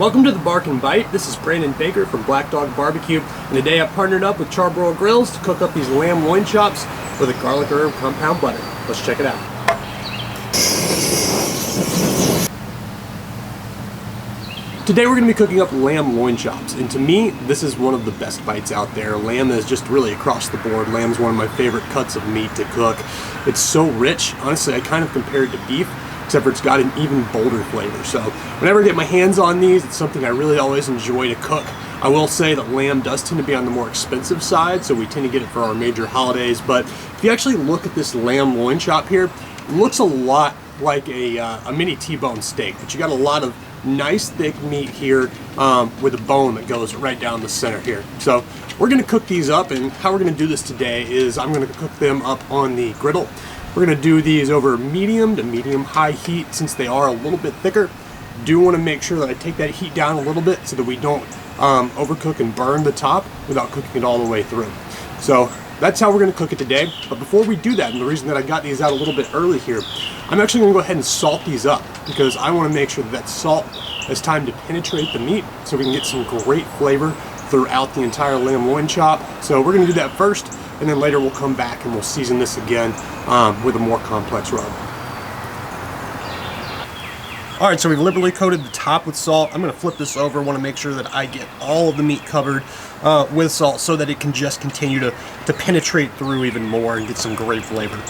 Welcome to the Bark and Bite. This is Brandon Baker from Black Dog Barbecue, and today I've partnered up with Charbroil Grills to cook up these lamb loin chops with a garlic herb compound butter. Let's check it out. Today we're going to be cooking up lamb loin chops, and to me, this is one of the best bites out there. Lamb is just really across the board. Lamb's one of my favorite cuts of meat to cook. It's so rich. Honestly, I kind of compare it to beef, except for it's got an even bolder flavor. So whenever I get my hands on these, it's something I really always enjoy to cook. I will say that lamb does tend to be on the more expensive side, so we tend to get it for our major holidays. But if you actually look at this lamb loin chop here, it looks a lot like a mini T-bone steak, but you got a lot of nice thick meat here with a bone that goes right down the center here. So we're gonna cook these up, and how we're gonna do this today is I'm gonna cook them up on the griddle. We're gonna do these over medium to medium high heat since they are a little bit thicker. Do want to make sure that I take that heat down a little bit so that we don't overcook and burn the top without cooking it all the way through. So that's how we're gonna cook it today. But before we do that, and the reason that I got these out a little bit early here, I'm actually gonna go ahead and salt these up because I wanna make sure that that salt has time to penetrate the meat so we can get some great flavor throughout the entire lamb loin chop. So we're gonna do that first, and then later we'll come back and we'll season this again with a more complex rub. All right, so we've liberally coated the top with salt. I'm gonna flip this over. I wanna make sure that I get all of the meat covered with salt so that it can just continue to penetrate through even more and get some great flavor.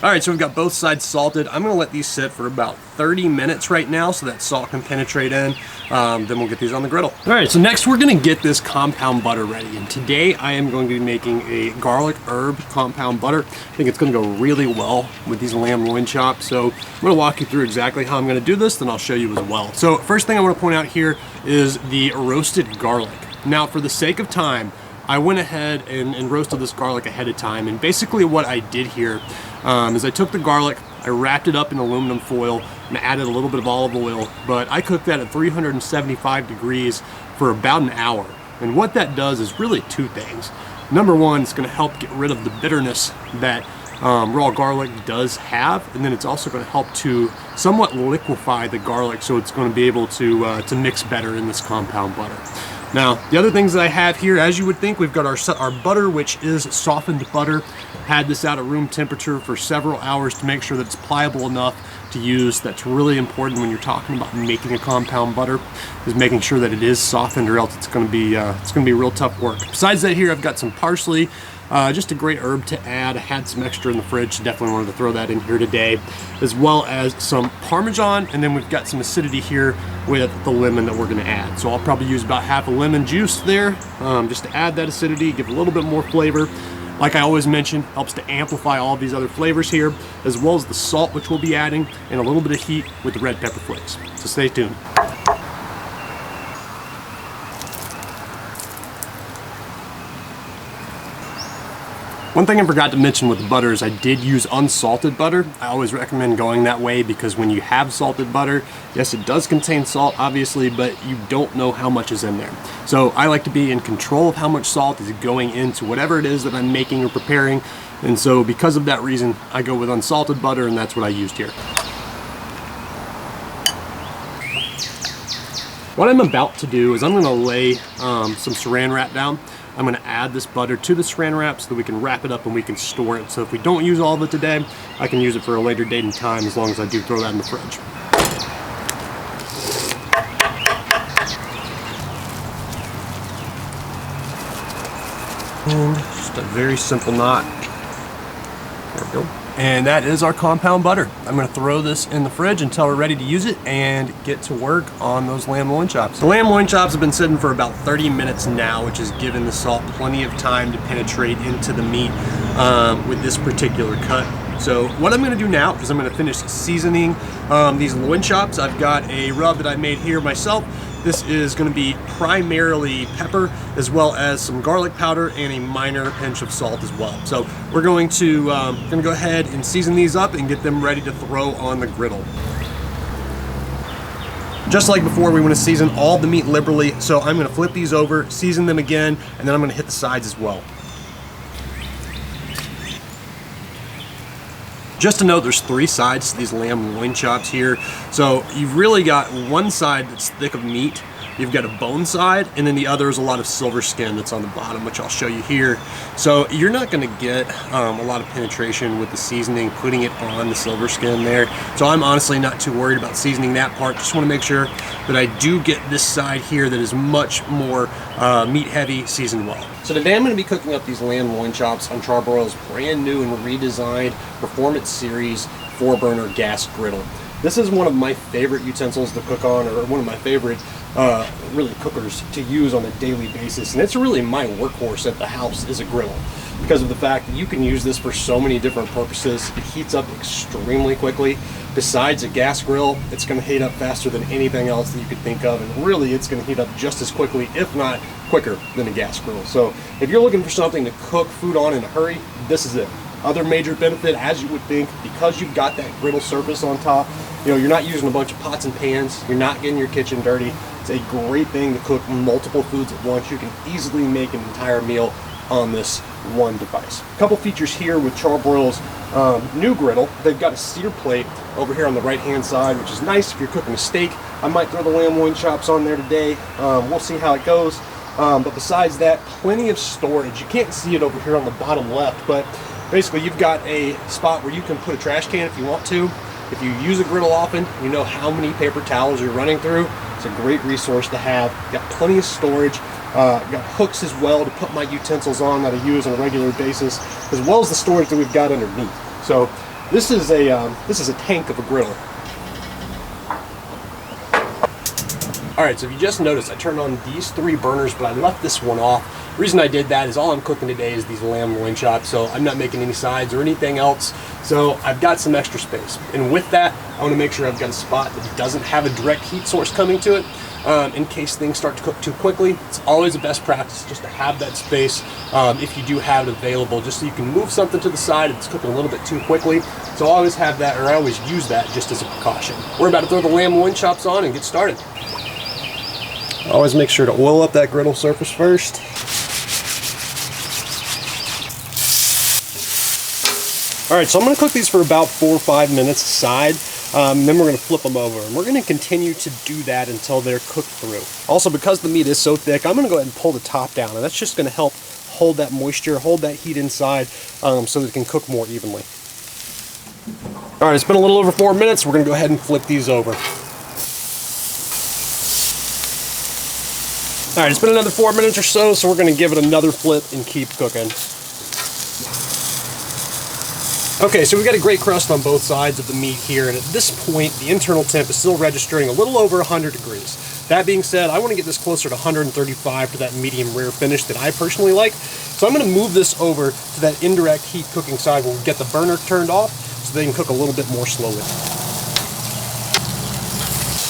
All right, so we've got both sides salted. I'm gonna let these sit for about 30 minutes right now so that salt can penetrate in. Then we'll get these on the griddle. All right, so next we're gonna get this compound butter ready. And today I am going to be making a garlic herb compound butter. I think it's gonna go really well with these lamb loin chops. So I'm gonna walk you through exactly how I'm gonna do this, then I'll show you as well. So first thing I wanna point out here is the roasted garlic. Now, for the sake of time, I went ahead and roasted this garlic ahead of time, and basically what I did here is I took the garlic, I wrapped it up in aluminum foil, and added a little bit of olive oil, but I cooked that at 375 degrees for about an hour. And what that does is really two things. Number one, it's gonna help get rid of the bitterness that raw garlic does have, and then it's also gonna help to somewhat liquefy the garlic so it's gonna be able to mix better in this compound butter. Now, the other things that I have here, as you would think, we've got our butter, which is softened butter. Had this out at room temperature for several hours to make sure that it's pliable enough to use. That's really important when you're talking about making a compound butter, is making sure that it is softened, or else it's going to be real tough work. Besides that, here I've got some parsley. Just a great herb to add. I had some extra in the fridge, so definitely wanted to throw that in here today, as well as some parmesan, and then we've got some acidity here with the lemon that we're going to add. So I'll probably use about half a lemon juice there, just to add that acidity, give a little bit more flavor. Like I always mention, helps to amplify all of these other flavors here, as well as the salt, which we'll be adding, and a little bit of heat with the red pepper flakes. So stay tuned. One thing I forgot to mention with the butter is I did use unsalted butter. I always recommend going that way because when you have salted butter, yes, it does contain salt, obviously, but you don't know how much is in there. So I like to be in control of how much salt is going into whatever it is that I'm making or preparing. And so because of that reason, I go with unsalted butter, and that's what I used here. What I'm about to do is I'm gonna lay some saran wrap down. I'm gonna add this butter to the saran wrap so that we can wrap it up and we can store it. So if we don't use all of it today, I can use it for a later date and time, as long as I do throw that in the fridge. And just a very simple knot. There we go. And that is our compound butter. I'm gonna throw this in the fridge until we're ready to use it and get to work on those lamb loin chops. The lamb loin chops have been sitting for about 30 minutes now, which has given the salt plenty of time to penetrate into the meat with this particular cut. So what I'm gonna do now is I'm gonna finish seasoning these loin chops. I've got a rub that I made here myself. This is going to be primarily pepper, as well as some garlic powder and a minor pinch of salt as well. So we're going to go ahead and season these up and get them ready to throw on the griddle. Just like before, we want to season all the meat liberally. So I'm going to flip these over, season them again, and then I'm going to hit the sides as well. Just to note, there's 3 sides to these lamb loin chops here. So you've really got one side that's thick of meat, you've got a bone side, and then the other is a lot of silver skin that's on the bottom, which I'll show you here. So you're not gonna get a lot of penetration with the seasoning, putting it on the silver skin there. So I'm honestly not too worried about seasoning that part. Just wanna make sure that I do get this side here that is much more meat heavy, seasoned well. So today I'm gonna be cooking up these lamb loin chops on Charbroil's brand new and redesigned Performance Series 4-burner gas griddle. This is one of my favorite utensils to cook on, or one of my favorite really cookers to use on a daily basis, and it's really my workhorse at the house is a griddle, because of the fact that you can use this for so many different purposes. It heats up extremely quickly. Besides a gas grill, it's going to heat up faster than anything else that you could think of, and really it's going to heat up just as quickly, if not quicker, than a gas grill. So if you're looking for something to cook food on in a hurry, this is it. Other major benefit, as you would think, because you've got that griddle surface on top, you know, you're not using a bunch of pots and pans, you're not getting your kitchen dirty. It's a great thing to cook multiple foods at once. You can easily make an entire meal on this one device. A couple features here with Charbroil's new griddle. They've got a sear plate over here on the right hand side, which is nice if you're cooking a steak. I might throw the lamb loin chops on there today. We'll see how it goes. But besides that, plenty of storage. You can't see it over here on the bottom left, but basically you've got a spot where you can put a trash can if you want to. If you use a griddle often, you know how many paper towels you're running through. It's a great resource to have. Got plenty of storage. Got hooks as well to put my utensils on that I use on a regular basis, as well as the storage that we've got underneath. So this is a tank of a griddle. All right, so if you just noticed, I turned on these 3 burners, but I left this one off. The reason I did that is all I'm cooking today is these lamb loin chops, so I'm not making any sides or anything else. So I've got some extra space. And with that, I want to make sure I've got a spot that doesn't have a direct heat source coming to it. In case things start to cook too quickly, it's always a best practice just to have that space if you do have it available, just so you can move something to the side if it's cooking a little bit too quickly. So I always have that, or I always use that just as a precaution. We're about to throw the lamb loin chops on and get started. Always make sure to oil up that griddle surface first. All right, so I'm gonna cook these for about 4 or 5 minutes aside. Then we're gonna flip them over, and we're gonna continue to do that until they're cooked through. Also, because the meat is so thick, I'm gonna go ahead and pull the top down, and that's just gonna help hold that moisture, hold that heat inside, so that it can cook more evenly. All right, it's been a little over 4 minutes. We're gonna go ahead and flip these over. All right, it's been another 4 minutes or so, so we're gonna give it another flip and keep cooking. Okay, so we've got a great crust on both sides of the meat here, and at this point, the internal temp is still registering a little over 100 degrees. That being said, I want to get this closer to 135 to that medium rare finish that I personally like. So I'm going to move this over to that indirect heat cooking side where we get the burner turned off so they can cook a little bit more slowly.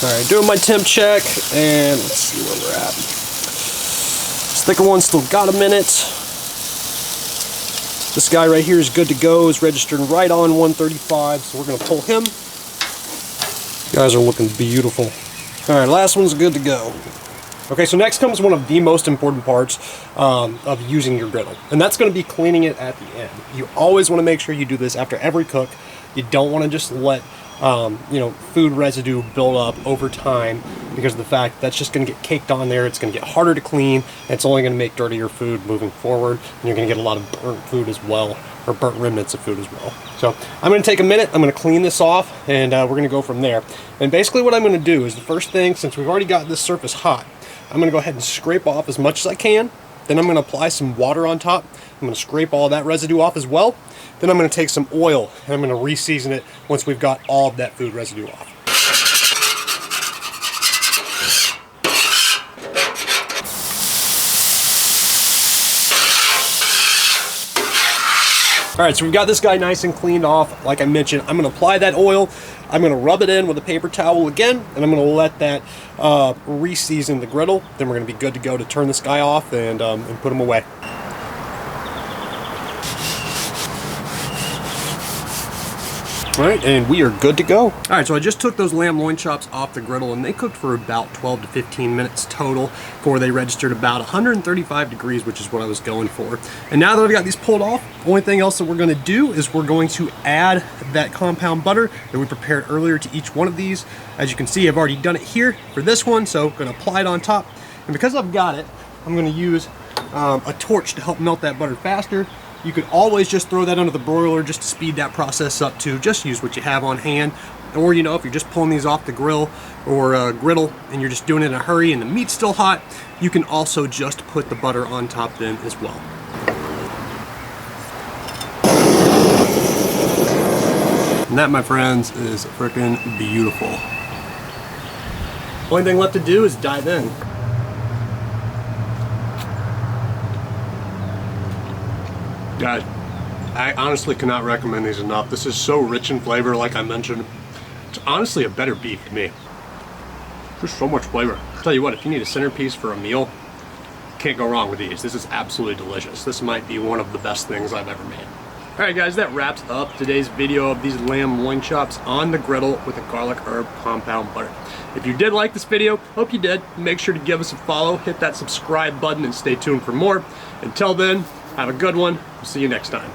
All right, doing my temp check, and let's see where we're at. This thicker one still got a minute. This guy right here is good to go. It's registered right on 135, so we're going to pull him. You guys are looking beautiful. All right, last one's good to go. Okay, so next comes one of the most important parts of using your griddle, and that's going to be cleaning it at the end. You always want to make sure you do this after every cook. You don't want to just let food residue build up over time, because of the fact that's just going to get caked on there. It's going to get harder to clean, and it's only going to make dirtier food moving forward, and you're going to get a lot of burnt food as well, or burnt remnants of food as well. So I'm going to take a minute, I'm going to clean this off, and we're going to go from there. And basically what I'm going to do is, the first thing, since we've already got this surface hot, I'm going to go ahead and scrape off as much as I can. Then I'm going to apply some water on top. I'm going to scrape all that residue off as well. Then I'm going to take some oil and I'm going to re-season it once we've got all of that food residue off. All right, so we've got this guy nice and cleaned off. Like I mentioned, I'm going to apply that oil. I'm going to rub it in with a paper towel again, and I'm going to let that re-season the griddle. Then we're going to be good to go to turn this guy off and put him away. All right, and we are good to go. All right, so I just took those lamb loin chops off the griddle, and they cooked for about 12 to 15 minutes total before they registered about 135 degrees, which is what I was going for. And now that I've got these pulled off, the only thing else that we're gonna do is we're going to add that compound butter that we prepared earlier to each one of these. As you can see, I've already done it here for this one, so I'm gonna apply it on top. And because I've got it, I'm gonna use a torch to help melt that butter faster. You could always just throw that under the broiler just to speed that process up too. Just use what you have on hand. Or, you know, if you're just pulling these off the grill or griddle and you're just doing it in a hurry and the meat's still hot, you can also just put the butter on top then as well. And that, my friends, is freaking beautiful. Only thing left to do is dive in. Guys, I honestly cannot recommend these enough. This is so rich in flavor, like I mentioned. It's honestly a better beef to me. There's so much flavor. I'll tell you what, if you need a centerpiece for a meal, can't go wrong with these. This is absolutely delicious. This might be one of the best things I've ever made. All right, guys, that wraps up today's video of these lamb loin chops on the griddle with a garlic herb compound butter. If you did like this video, hope you did. Make sure to give us a follow, hit that subscribe button, and stay tuned for more. Until then, have a good one. We'll see you next time.